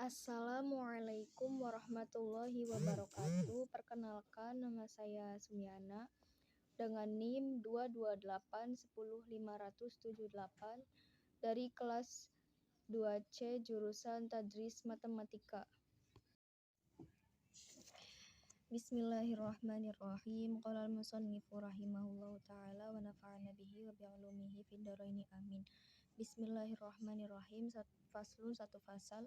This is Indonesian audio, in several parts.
Assalamualaikum warahmatullahi wabarakatuh. Perkenalkan, nama saya Sumiana dengan NIM 228100578 dari kelas 2C jurusan Tadris Matematika. Bismillahirrahmanirrahim. Qala al-musannifu rahimahullahu ta'ala wa nafa'ana bihi wa bi'ulumihi fid dharaini amin. Bismillahirrahmanirrahim. Satu fasal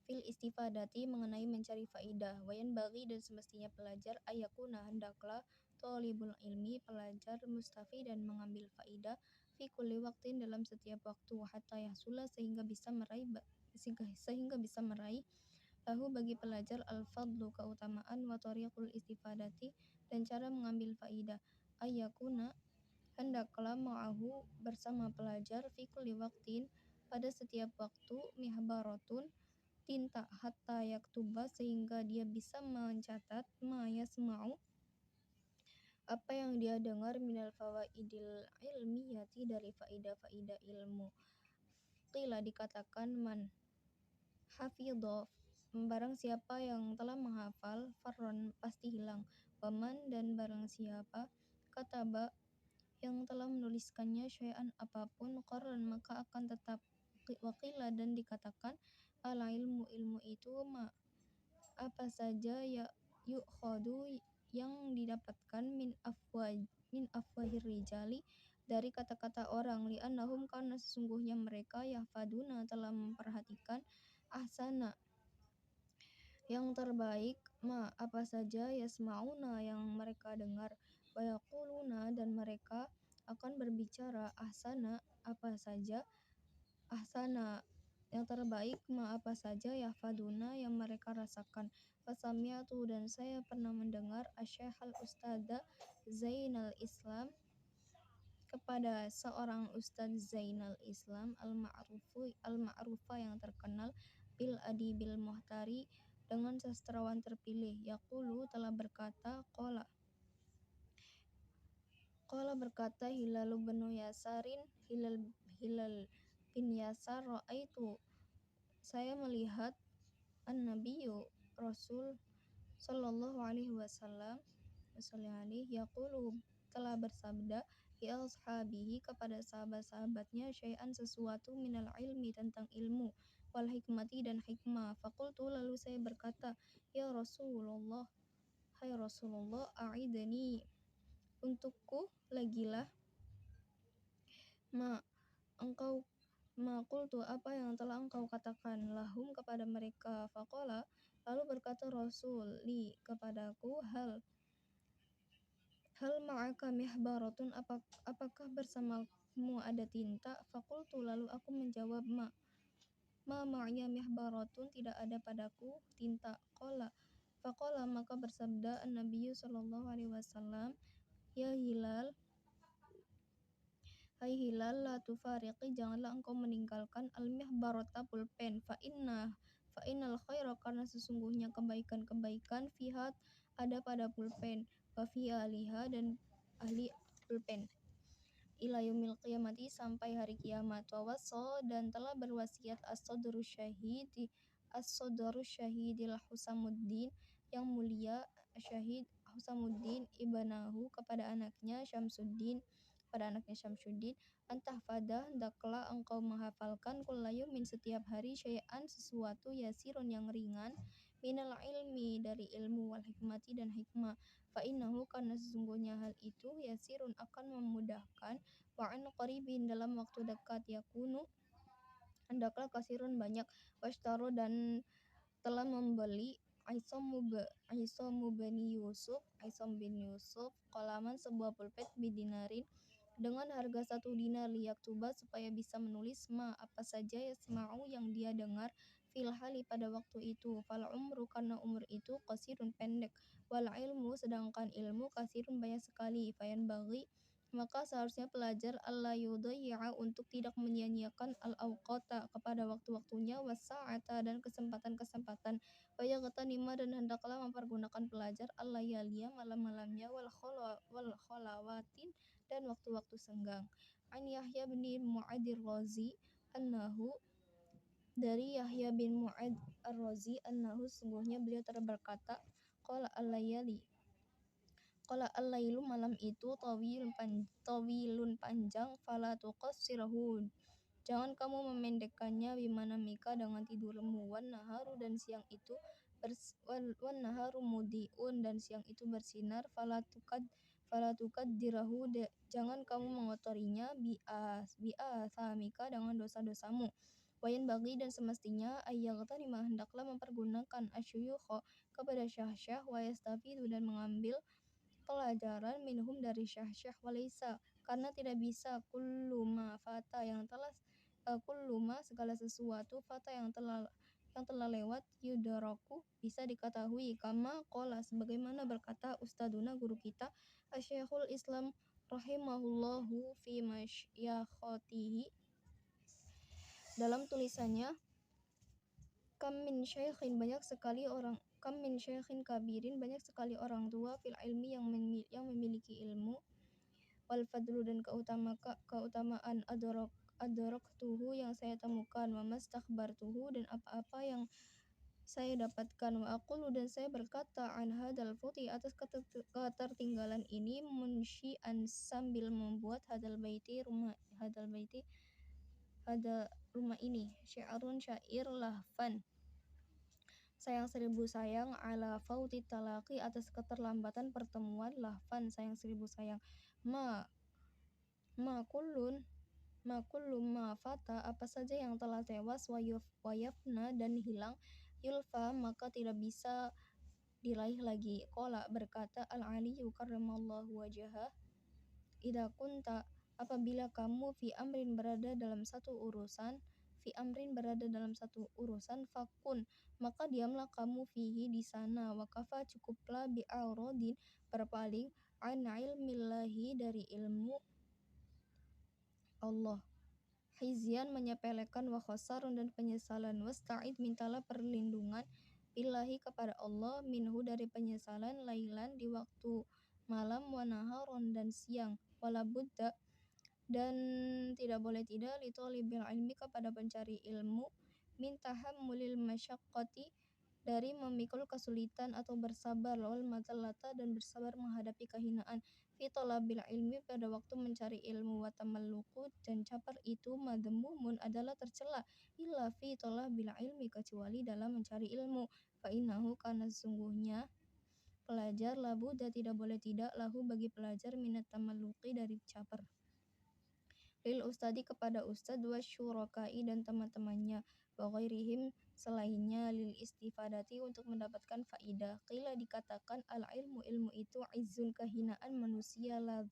fil istifadati, mengenai mencari faidah. Wayan bagi, dan semestinya pelajar, ayakuna, hendaklah, thalibul ilmi, pelajar, mustafi, dan mengambil faidah, fi kulli waqtin, dalam setiap waktu, hatta yahsula, sehingga bisa meraih lahu, bagi pelajar, al-fadlu, keutamaan, wa tariqul istifadati, dan cara mengambil faidah, ayakuna, hendaklah, ma'ahu, bersama pelajar, fi kulli waqtin, pada setiap waktu, mihbaratun, tinta, hatta yaktuba, sehingga dia bisa mencatat, ma yasma'u, apa yang dia dengar, minal fawaidil ilmiyati, dari faidah-faidah ilmu. Qila, dikatakan, man hafidho, barang siapa yang telah menghafal, farron, pasti hilang, waman, dan barang siapa kataba, yang telah menuliskannya, syai'an, apapun, qarran, maka akan tetap. Waqila, dan dikatakan, al ilmu, ilmu itu, ma, apa saja, ya yu'khadu, yang didapatkan, min afwahir rijali, dari kata-kata orang, li'annahum, karena sesungguhnya mereka, yahfaduna, telah memperhatikan, ahsana, yang terbaik, ma, apa saja, yasma'una, yang mereka dengar, wa yaquluna, dan mereka akan berbicara, ahsana, apa saja, ahsana, yang terbaik, ma, apa saja, yahfaduna, yang mereka rasakan. Fasami'atu, dan saya pernah mendengar, asy-syaikh al-ustadz Zainal Islam, kepada seorang Ustadz Zainal Islam, al-ma'rufa, yang terkenal, bil adibil muhtari, dengan sastrawan terpilih, yaqulu, telah berkata, qala berkata, Hilal bin Yasar, ra'aitu, saya melihat, an-nabiyyu, Rasul sallallahu alaihi wasallam, yaqulu, telah bersabda, ya ashabihi, kepada sahabat-sahabatnya, syai'an, sesuatu, minal ilmi, tentang ilmu, wal hikmati, dan hikmah. Faqultu, lalu saya berkata, ya Rasulullah, hai Rasulullah, a'idni, untukku lagilah, ma qultu, apa yang telah engkau katakan, lahum, kepada mereka. Faqala, lalu berkata Rasul, li, kepadaku, hal ma'aka mihbaratun, apakah bersamamu ada tinta? Faqultu, lalu aku menjawab, ma ma'ya mihbaratun, tidak ada padaku tinta. Faqala, maka bersabda an-nabiyyu sallallahu alaihi wasallam, ya Hilal, hai Hilal, la tufariqi, janganlah engkau meninggalkan, al-mihbarata, pulpen, fa innal khaira, karena sesungguhnya kebaikan fihat, ada pada pulpen, wa fi ahliha, dan ahli pulpen, ila yaumil qiyamati, sampai hari kiamat. Wa wasa, dan telah berwasiat, as-sadru syahidil Husamuddin, yang mulia Syahid Husamuddin, ibnahu, kepada anaknya Syamsuddin, antahfadah, hendaklah engkau menghafalkan, kulla yaumin, setiap hari, syai'an, sesuatu, yasirun, yang ringan, minal ilmi, dari ilmu, wal hikmati, dan hikmah. Fa innahu, karena sesungguhnya hal itu, yasirun, akan memudahkan, wa an qaribin, dalam waktu dekat, yakunu, hendaklah, kasirun, banyak, washtaro, dan telah membeli, Aisom bin Yusuf, qalaman, sebuah pulpen, bidinarin, dengan harga 1 dinar, liyaktuba, supaya bisa menulis, ma, apa saja, yasma'u, yang dia dengar, fil hali, pada waktu itu, fal umru, karena umur itu, qasirun, pendek, wal ilmu, sedangkan ilmu, kasirun, banyak sekali, fayan bagi, maka seharusnya pelajar, alla yudayya, untuk tidak menyia-nyiakan, al-awqata, kepada waktu-waktunya, was-sa'ata, dan kesempatan-kesempatan, wa yagtanima, dan hendaklah mempergunakan pelajar, al-layaliya, malam-malamnya, wal khalawatin, dan waktu-waktu senggang. An Yahya bin Mu'adir Razi, annahu, Dari Yahya bin Mu'ad Ar-Razi annahu sungguhnya beliau berkata, qala al-lailu malam itu tawilun panjang fala tuqassirhu jangan kamu memendekkannya bimanamika dengan tidurmu wan naharu dan siang itu wan naharu mudiun dan siang itu bersinar fala tukadirahu jangan kamu mengotorinya samika dengan dosa-dosamu wayan bagi dan semestinya ayyagtanima hendaklah mempergunakan asyuyukha kepada syah-syah wa yastafidu dan mengambil pelajaran minhum dari syah-syah walaysa karena tidak bisa kulluma fata yang telah kulluma segala sesuatu fata yang telah lewat yudaraku bisa diketahui kama qala sebagaimana berkata ustaduna guru kita Asy-Syekhul Islam rahimahullahu fi masyakhatihi dalam tulisannya kam min syekhin kabirin banyak sekali orang tua fil ilmi yang memiliki ilmu wal fadlu dan keutamaan adraktuhu yang saya temukan wa mastakhbartuhu dan apa-apa yang saya dapatkan wa aqulu dan saya berkata an hadal futi atas ketertinggalan ini munsyi'an sambil membuat hadal rumah ini syiarun syair lahfan sayang seribu sayang ala fauti talaqi atas keterlambatan pertemuan lahfan sayang seribu sayang ma kullu ma fata apa saja yang telah tewas wayafna dan hilang yulfa maka tidak bisa diraih lagi qala berkata al-aliyu karramallahu wajhah idza kunta apabila kamu fi amrin berada dalam satu urusan fakun maka diamlah kamu fihi di sana wakafa cukuplah bi'auradin berpaling an ilmillahi dari ilmu Allah hizyan menyepelekan wa khasarun dan penyesalan wasta'id mintalah perlindungan billahi kepada Allah minhu dari penyesalan lailan di waktu malam wa naharon dan siang wala budda dan tidak boleh tidak li thalibil ilmi kepada pencari ilmu min tahammulil masyaqqati dari memikul kesulitan atau bersabar wal mazallata dan bersabar menghadapi kehinaan fi talabil ilmi pada waktu mencari ilmu wa tamalluqu dan caper itu madmumun adalah tercela illa fi talabil ilmi kecuali dalam mencari ilmu fa innahu karena sesungguhnya pelajar labuda tidak boleh tidak lahu bagi pelajar minat tamalluqi dari caper lil ustadi kepada ustad wa syurakai dan teman-temannya wa ghairihim selainnya lil istifadati untuk mendapatkan faidah qila dikatakan al ilmu itu izzun kehinaan manusia la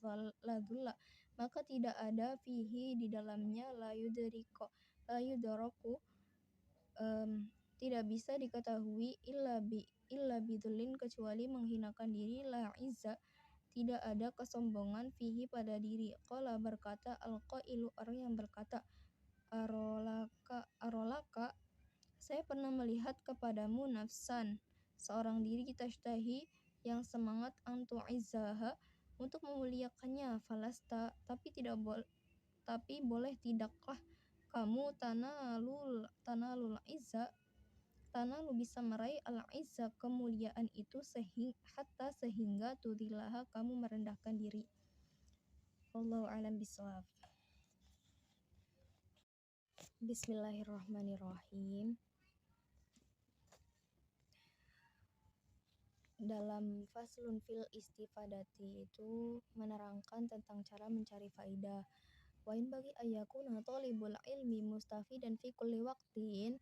dhulla maka tidak ada fihi di dalamnya la yudaraku tidak bisa diketahui illa bidulin kecuali menghinakan diri la izza tidak ada kesombongan fihi pada diri qala berkata al-qailu orang yang berkata arolaka saya pernah melihat kepadamu nafsan seorang diri tashtahi yang semangat antu'izzaha untuk memuliakannya falasta tapi boleh tidaklah kamu tanalul izza tanalu bisa meraih al-izza kemuliaan itu sehingga tudilaha kamu merendahkan diri. Wallahu a'lam bishawab. Bismillahirrahmanirrahim. Dalam faslun fil istifadati itu menerangkan tentang cara mencari faidah. Wa in bagi ayyakuna talibul ilmi mustafidan fi kulli waqtin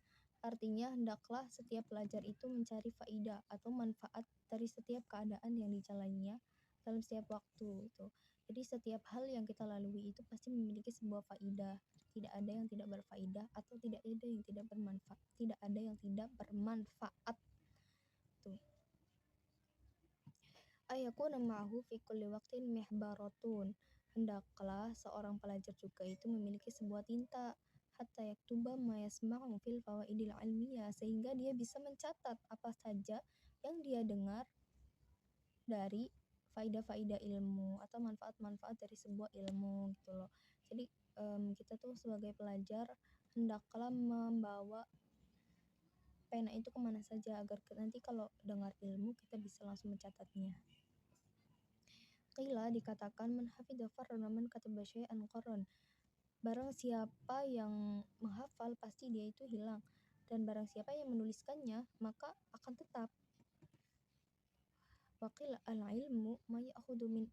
artinya hendaklah setiap pelajar itu mencari faidah atau manfaat dari setiap keadaan yang dijalaninya dalam setiap waktu itu. Jadi setiap hal yang kita lalui itu pasti memiliki sebuah faidah. Tidak ada yang tidak berfaidah atau tidak ada yang tidak bermanfaat. Tidak ada yang tidak bermanfaat. Tuh. Ayakuna ma'hu fi kulli waqtin mihbaratun. Hendaklah seorang pelajar juga itu memiliki sebuah tinta hatta yaktuba ma yasma'u fil fawaidil ilmiyah sehingga dia bisa mencatat apa saja yang dia dengar dari faidah-faidah ilmu atau manfaat-manfaat dari sebuah ilmu gitu loh. Jadi kita tuh sebagai pelajar hendaklah membawa pena itu kemana saja agar nanti kalau dengar ilmu kita bisa langsung mencatatnya. Qila dikatakan man hafidha farrana man kataba syai'an qarran. Barang siapa yang menghafal pasti dia itu hilang, dan barang siapa yang menuliskannya maka akan tetap. Waqila al-ilmu ma ya'khudhu min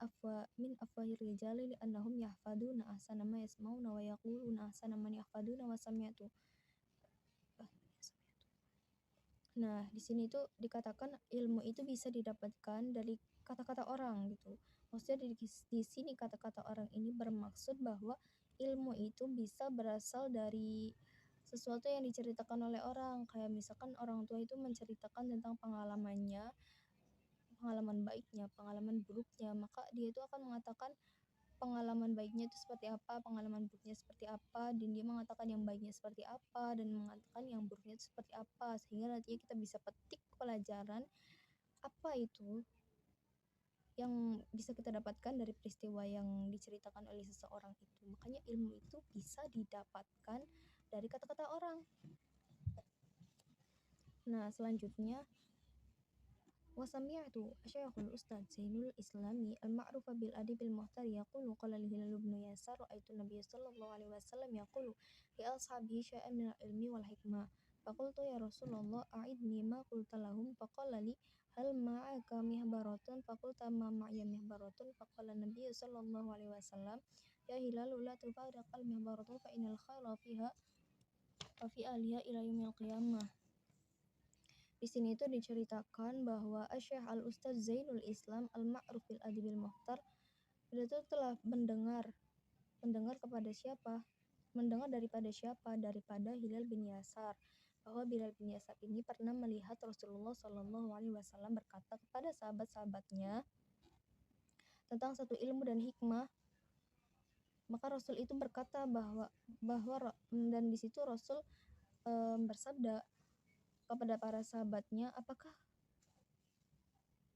afwahir rijali li'annahum yahfaduna ahsana ma yasma'una wa yaquluna ahsana man yahfaduna wa sami'tu. Nah, di sini tuh dikatakan ilmu itu bisa didapatkan dari kata-kata orang gitu. Maksudnya di sini kata-kata orang ini bermaksud bahwa ilmu itu bisa berasal dari sesuatu yang diceritakan oleh orang. Kayak misalkan orang tua itu menceritakan tentang pengalamannya, pengalaman baiknya, pengalaman buruknya, maka dia itu akan mengatakan pengalaman baiknya itu seperti apa, pengalaman buruknya seperti apa, dan dia mengatakan yang baiknya seperti apa, dan mengatakan yang buruknya itu seperti apa, sehingga nantinya kita bisa petik pelajaran apa itu yang bisa kita dapatkan dari peristiwa yang diceritakan oleh seseorang itu. Makanya ilmu itu bisa didapatkan dari kata-kata orang. Nah, selanjutnya وسمعت شيخ الأستاذ زين الإسلامي المعروف بالأدب المحتر يقول قال الهلال بن يسار رأيت النبي صلى الله عليه وسلم يقول لأصحابه شيئا من العلم والحكمة فقلت يا رسول الله أعدني ما قلت لهم فقال لي هل معك محبرة فقلت ما معي محبرة فقال النبي صلى الله عليه وسلم يا هلال لا تفارق المحبرة فإن الخير فيها وفي أهلها إلى يوم القيامة. Di sini itu diceritakan bahwa Syekh Al-Ustaz Zainul Islam Al-Ma'ruf bil Adibil Muhtar itu telah mendengar kepada siapa? Mendengar daripada siapa? Daripada Hilal bin Yasar. Bahwa Hilal bin Yasar ini pernah melihat Rasulullah Shallallahu Alaihi Wasallam berkata kepada sahabat-sahabatnya tentang satu ilmu dan hikmah. Maka Rasul itu berkata bahwa dan di situ Rasul bersabda kepada para sahabatnya, apakah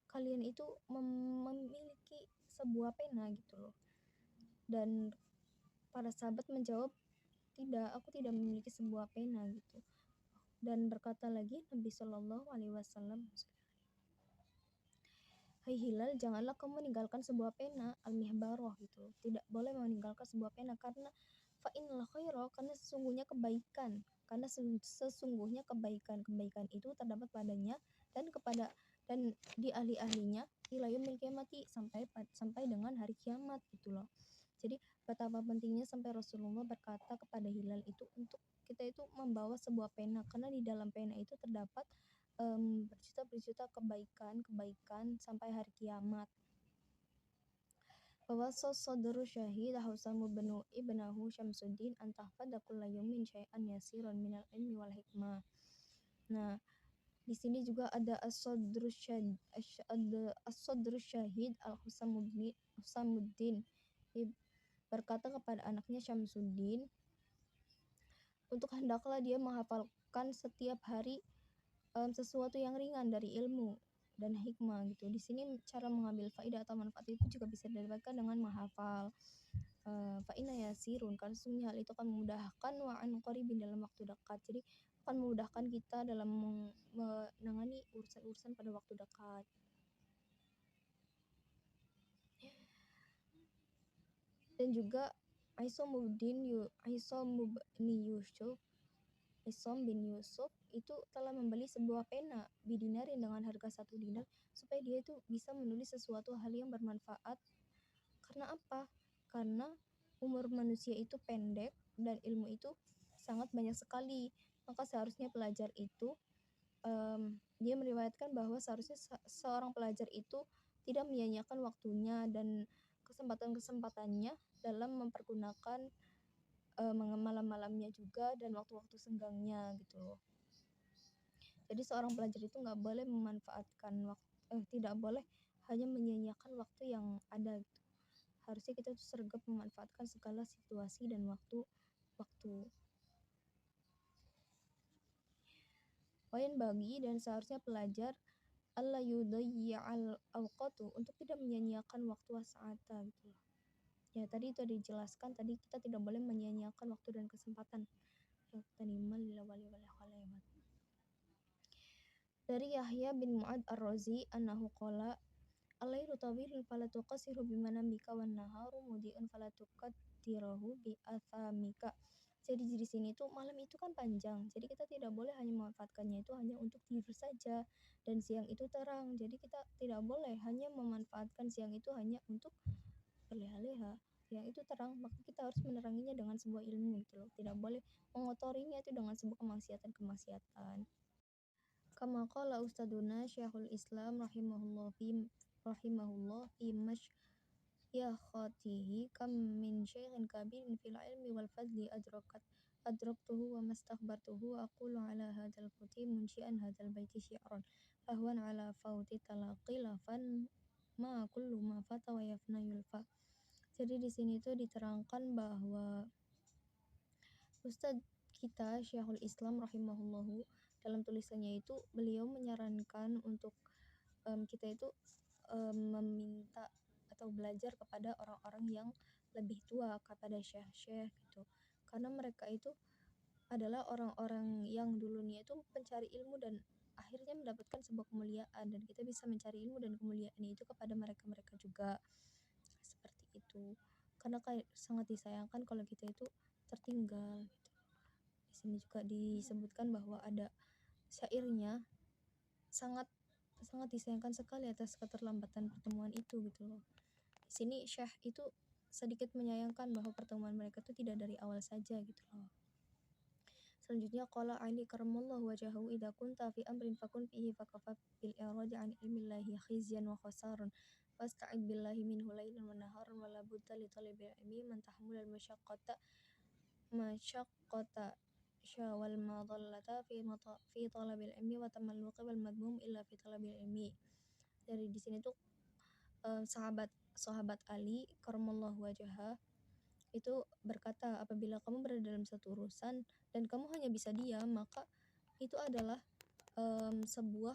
kalian itu memiliki sebuah pena gitu loh? Dan para sahabat menjawab, tidak, aku tidak memiliki sebuah pena gitu. Dan berkata lagi Nabi Shallallahu Alaihi Wasallam, hai Hilal, janganlah kamu meninggalkan sebuah pena, al-mihbarah gitu. Tidak boleh meninggalkan sebuah pena karena fa'inal khaira, karena sesungguhnya kebaikan. Karena sesungguhnya kebaikan itu terdapat padanya dan di ahli-ahlinya ila yaumil qiyamati, sampai dengan hari kiamat gitu loh. Jadi betapa pentingnya sampai Rasulullah berkata kepada Hilal itu untuk kita itu membawa sebuah pena, karena di dalam pena itu terdapat berjuta-berjuta kebaikan sampai hari kiamat. Bahwa sadru syahid Husamu ibnahu Syamsuddin antahfadha kulla yawmin syai'an yasiran minal ilmi wal hikmah. Nah, di sini juga ada as-sadru syahid Husamuddin berkata kepada anaknya Syamsuddin untuk hendaklah dia menghafalkan setiap hari sesuatu yang ringan dari ilmu dan hikmah gitu. Di sini cara mengambil faidah atau manfaat itu juga bisa didapatkan dengan menghafal. Fa'ina yasirun, karena sesungguhnya hal itu akan memudahkan wa'an qaribin dalam waktu dekat. Jadi akan memudahkan kita dalam menangani urusan-urusan pada waktu dekat. Dan juga Aisom bin Yusuf itu telah membeli sebuah pena bidinarin dengan harga 1 dinar supaya dia itu bisa menulis sesuatu hal yang bermanfaat. Karena apa? Karena umur manusia itu pendek dan ilmu itu sangat banyak sekali. Maka seharusnya pelajar itu dia meriwayatkan bahwa seharusnya seorang pelajar itu tidak menyia-nyiakan waktunya dan kesempatan-kesempatannya dalam mempergunakan malam-malamnya juga dan waktu-waktu senggangnya gitu loh. Jadi seorang pelajar itu nggak boleh memanfaatkan tidak boleh hanya menyia-nyiakan waktu yang ada gitu. Harusnya kita tuh sergap memanfaatkan segala situasi dan waktu. Poin bagi dan seharusnya pelajar alla yudayyi'al awqatu, untuk tidak menyia-nyiakan waktu wasa'ata gitu loh. Ya tadi itu dijelaskan, tadi kita tidak boleh menyia-nyiakan waktu dan kesempatan. yaghtanima lil wali wal khalawat. Dari Yahya bin Mu'ad Ar-Razi annahu qala al-lailu tawilun fala tuqassiru bimanamika wan naharu mudi'un fala tuqaddirahu bi athamika. Jadi di sini tuh malam itu kan panjang. Jadi kita tidak boleh hanya memanfaatkannya itu hanya untuk tidur saja dan siang itu terang. Jadi kita tidak boleh hanya memanfaatkan siang itu hanya untuk berleha-leha. Siang itu terang, maka kita harus meneranginya dengan sebuah ilmu gitu loh. Tidak boleh mengotorinya itu dengan sebuah kemaksiatan-kemaksiatan. Kama qala ustaduna Syekhul Islam rahimahullah fi masyakhatihi kam min syekhin kabirin fil ilmi wal fadli adraktuhu wa mastakhbartuhu aqulu ala hadzal quti munsyi'an hadzal baiti syi'ran fahwan ala fauti talaqi lafan ma kullu ma fata wa yafna yulfa. Jadi di sini tuh diterangkan bahwa Ustadz kita Syekhul Islam rahimahullahu dalam tulisannya itu beliau menyarankan untuk kita itu meminta atau belajar kepada orang-orang yang lebih tua, kepada syekh-syekh gitu, karena mereka itu adalah orang-orang yang dulunya itu pencari ilmu dan akhirnya mendapatkan sebuah kemuliaan, dan kita bisa mencari ilmu dan kemuliaan itu kepada mereka-mereka juga, seperti itu. Karena kayak sangat disayangkan kalau kita itu tertinggal gitu. Di sini juga disebutkan bahwa ada syairnya sangat disayangkan sekali atas keterlambatan pertemuan itu gitu loh. Di sini Syekh itu sedikit menyayangkan bahwa pertemuan mereka itu tidak dari awal saja gitu loh. Selanjutnya qala Ali karamallahu wajahu idza kunta fi amrin fakun fihi fakafa bil iradi an ilmillahi khizyan wa khasaran fasta'id billahi minhu lailan wa naharan wa la budda li talibil ilmi man tahmul al masyaqqata syawal madallata fi talabil ilmi wa tamalluqi wal madmum illa fi talabil ilmi. Dari di sini tuh sahabat Ali karamallahu wajhah itu berkata, apabila kamu berada dalam satu urusan dan kamu hanya bisa diam, maka itu adalah sebuah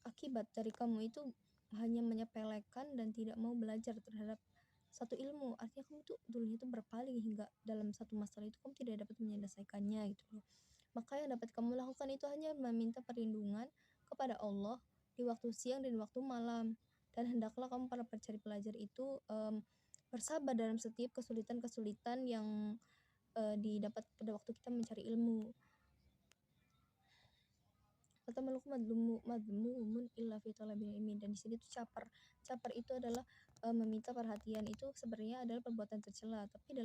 akibat dari kamu itu hanya menyepelekan dan tidak mau belajar terhadap satu ilmu. Artinya kamu tuh dulunya tuh berpaling hingga dalam satu masalah itu kamu tidak dapat menyelesaikannya gitu loh. Maka yang dapat kamu lakukan itu hanya meminta perlindungan kepada Allah di waktu siang dan waktu malam, dan hendaklah kamu para pencari belajar itu bersabar dalam setiap kesulitan-kesulitan yang didapat pada waktu kita mencari ilmu. Fatamalluq madmumun illa fi talabil ilmi. Dan di sini tuh caper itu adalah meminta perhatian itu sebenarnya adalah perbuatan tercela, tapi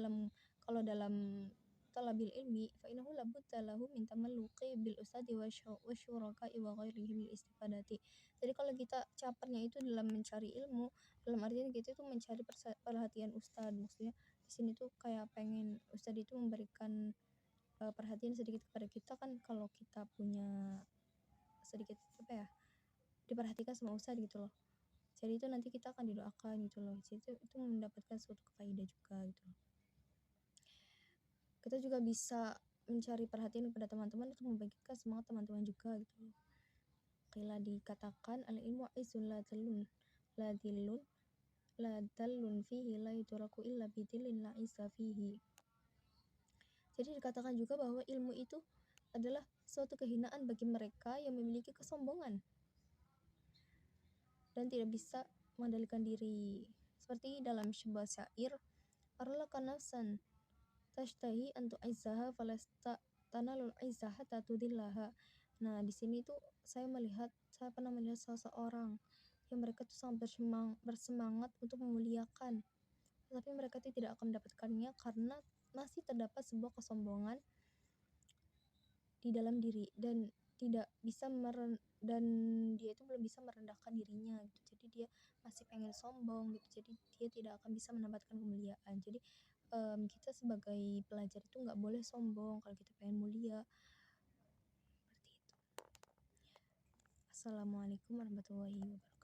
kalau dalam talabil ilmi fa innahu la budda lahu min tamalluqi bil ustadi wa syuraka'i wa ghairihi bil istifadati. Jadi kalau kita capernya itu dalam mencari ilmu, dalam artian kita itu mencari perhatian ustad, maksudnya di sini tuh kayak pengen ustad itu memberikan perhatian sedikit kepada kita kan, kalau kita punya sedikit diperhatikan sama ustad gitu loh. Jadi itu nanti kita akan didoakan gitu loh. Jadi itu mendapatkan suatu kefaidah juga gitu loh. Kita juga bisa mencari perhatian kepada teman-teman untuk membagikan semangat teman-teman juga gitu loh. Qila dikatakan al ilmu aisun la dallun fihi la yutraku illa bidillin la isa fihi. Jadi dikatakan juga bahwa ilmu itu adalah suatu kehinaan bagi mereka yang memiliki kesombongan dan tidak bisa mengendalikan diri. Seperti dalam sebuah syair, arlaka nafsan tashtahi antu aizzaha falasta tanalul aizzah hatta tudillaha. Nah, di sini tuh saya pernah melihat seseorang yang mereka tuh sangat bersemangat untuk memuliakan, tapi mereka tuh tidak akan mendapatkannya karena masih terdapat sebuah kesombongan di dalam diri, dan dia itu belum bisa merendahkan dirinya gitu. Jadi dia masih pengen sombong gitu. Jadi dia tidak akan bisa mendapatkan kemuliaan. Jadi kita sebagai pelajar itu nggak boleh sombong kalau kita pengen mulia, seperti itu. Assalamualaikum warahmatullahi wabarakatuh.